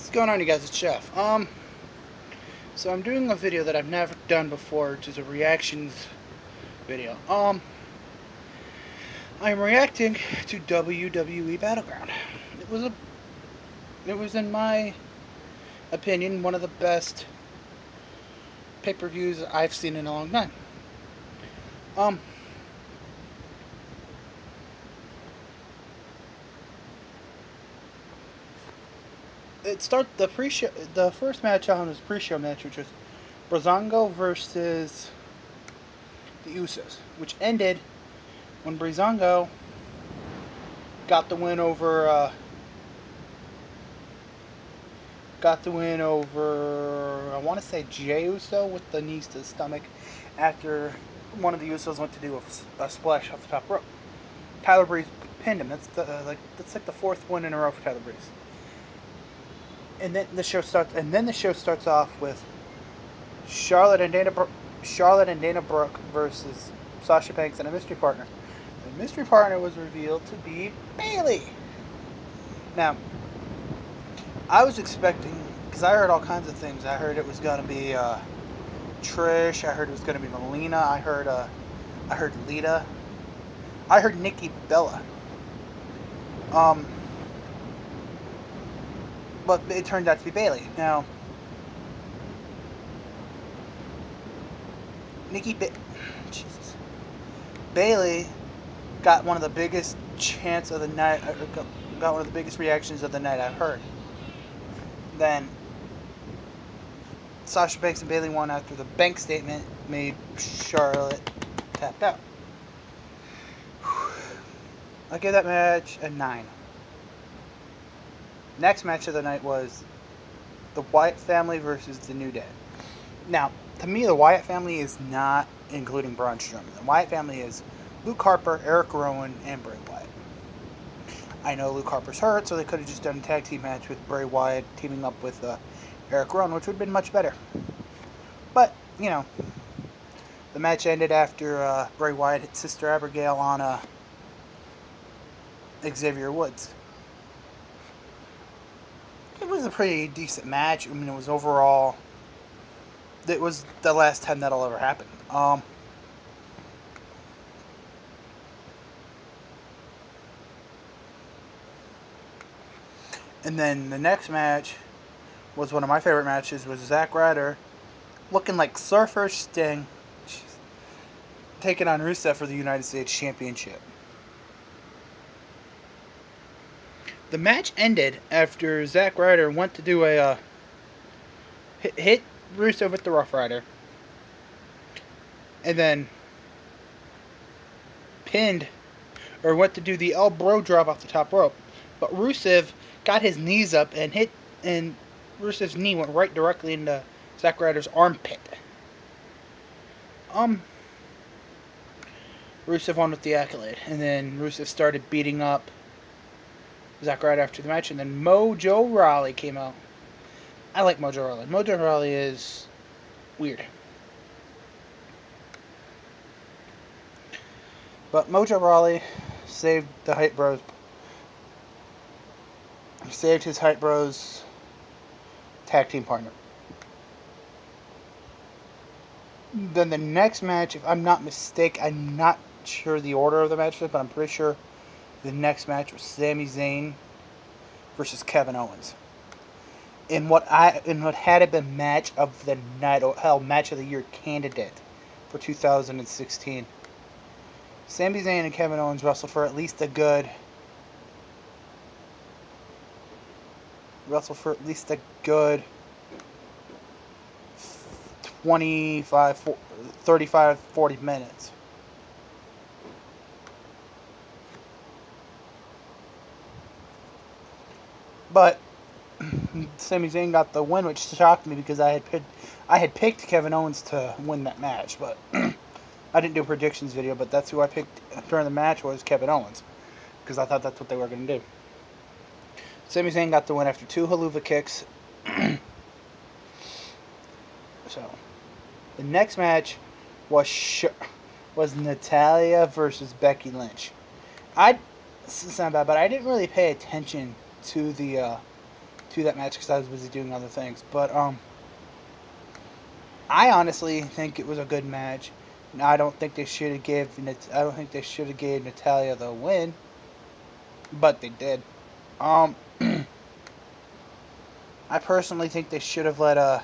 What's going on, you guys? It's Chef. So I'm doing a video that I've never done before, which is a reactions video. I'm reacting to WWE Battleground. It was a, it was in my opinion one of the best pay-per-views I've seen in a long time. Um, the first match on was pre-show match, which was Breezango versus the Usos, which ended when Breezango got the win over I want to say Jey Uso with the knees to the stomach after one of the Usos went to do a splash off the top rope. Tyler Breeze pinned him. That's like the fourth win in a row for Tyler Breeze. And then the show starts off with Charlotte and Dana Brooke versus Sasha Banks and a mystery partner. The mystery partner was revealed to be Bayley. Now, I was expecting, because I heard all kinds of things. I heard it was going to be Trish. I heard it was going to be Melina. I heard Lita. I heard Nikki Bella. But it turned out to be Bayley. Now, Jesus. Bayley got one of the biggest chants of the night. Got one of the biggest reactions of the night I've heard. Then Sasha Banks and Bayley won after the bank statement made Charlotte tap out. I gave that match a 9. Next match of the night was the Wyatt family versus the New Day. Now, to me, the Wyatt family is not including Braun Strowman. The Wyatt family is Luke Harper, Eric Rowan, and Bray Wyatt. I know Luke Harper's hurt, so they could have just done a tag team match with Bray Wyatt teaming up with Eric Rowan, which would have been much better. But, you know, the match ended after Bray Wyatt hit Sister Abigail on Xavier Woods. It was a pretty decent match. I mean, it was overall... It was the last time that'll ever happen. And then the next match was one of my favorite matches, was Zack Ryder looking like Surfer Sting taking on Rusev for the United States Championship. The match ended after Zack Ryder went to do a hit Rusev with the Rough Rider, and then went to do the elbow drop off the top rope. But Rusev got his knees up and Rusev's knee went right directly into Zack Ryder's armpit. Rusev won with the accolade, and then Rusev started beating up Zack Ryder after the match, and then Mojo Rawley came out. I like Mojo Rawley. Mojo Rawley is weird. But Mojo Rawley saved the Hype Bros. He saved his Hype Bros tag team partner. Then the next match, if I'm not mistaken, I'm not sure the order of the matches, but I'm pretty sure the next match was Sami Zayn versus Kevin Owens. In what had it been match of the night, or hell, match of the year candidate for 2016. Sami Zayn and Kevin Owens wrestled for at least a good 35, 40 minutes. But Sami Zayn got the win, which shocked me because I had picked Kevin Owens to win that match, but I didn't do a predictions video, but that's who I picked during the match, was Kevin Owens, because I thought that's what they were going to do. Sami Zayn got the win after 2 haluva kicks. So, the next match was Natalya versus Becky Lynch. This is not bad, but I didn't really pay attention to to that match because I was busy doing other things. But I honestly think it was a good match. I don't think they should have gave Natalia the win, but they did. Um, I personally think they should have let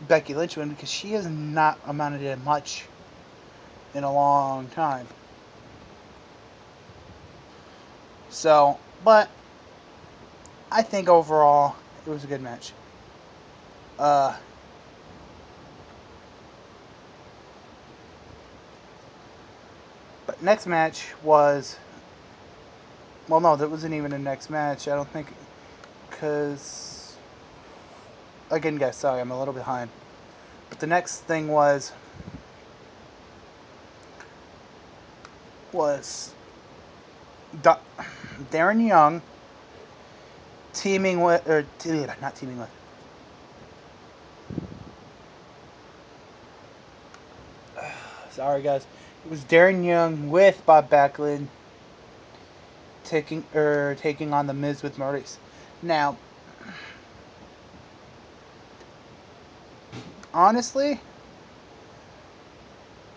Becky Lynch win because she has not amounted to much in a long time. So, but I think overall it was a good match. Uh, but next match was, well, no, that wasn't even a next match. I don't think, because again, guys, sorry, I'm a little behind. But the next thing was Darren Young teaming with, or not teaming with. Sorry, guys. It was Darren Young with Bob Backlund taking on the Miz with Maurice. Now, honestly,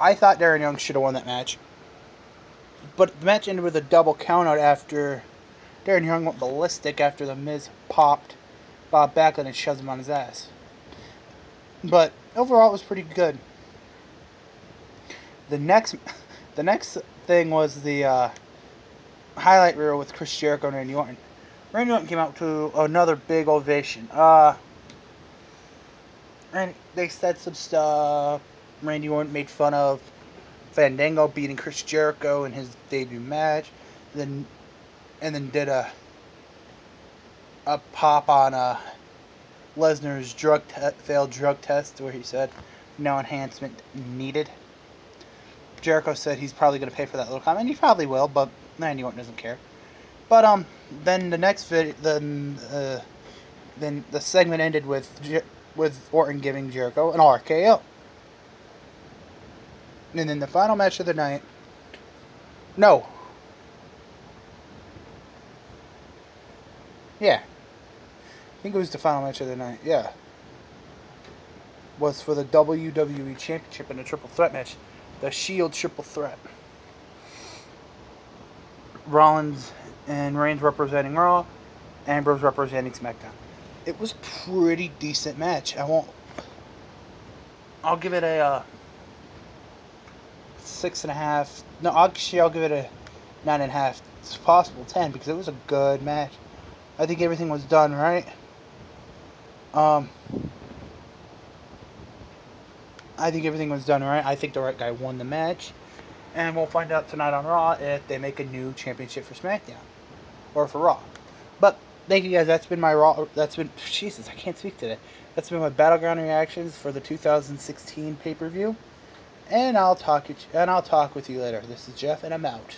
I thought Darren Young should have won that match, but the match ended with a double countout after Darren Young went ballistic after the Miz popped Bob Backlund and shoved him on his ass. But overall, it was pretty good. The next, the next thing was the highlight reel with Chris Jericho and Randy Orton. Randy Orton came out to another big ovation. And they said some stuff. Randy Orton made fun of Fandango beating Chris Jericho in his debut match. Then did a pop on Lesnar's failed drug test where he said no enhancement needed. Jericho said he's probably going to pay for that little comment. He probably will, but Randy Orton doesn't care. But then the next video, then the segment ended with Orton giving Jericho an RKO. And then the final match of the night. No. Yeah. I think it was the final match of the night. Yeah. Was for the WWE Championship in a triple threat match. The Shield triple threat. Rollins and Reigns representing Raw. Ambrose representing SmackDown. It was a pretty decent match. I'll give it a 6.5. No, actually, I'll give it a 9.5. It's possible 10 because it was a good match. I think everything was done right. I think everything was done right. I think the right guy won the match. And we'll find out tonight on Raw if they make a new championship for SmackDown. Or for Raw. But, thank you guys. That's been my Raw. Jesus, I can't speak today. That's been my Battleground reactions for the 2016 pay-per-view. And I'll talk with you later. This is Jeff, and I'm out.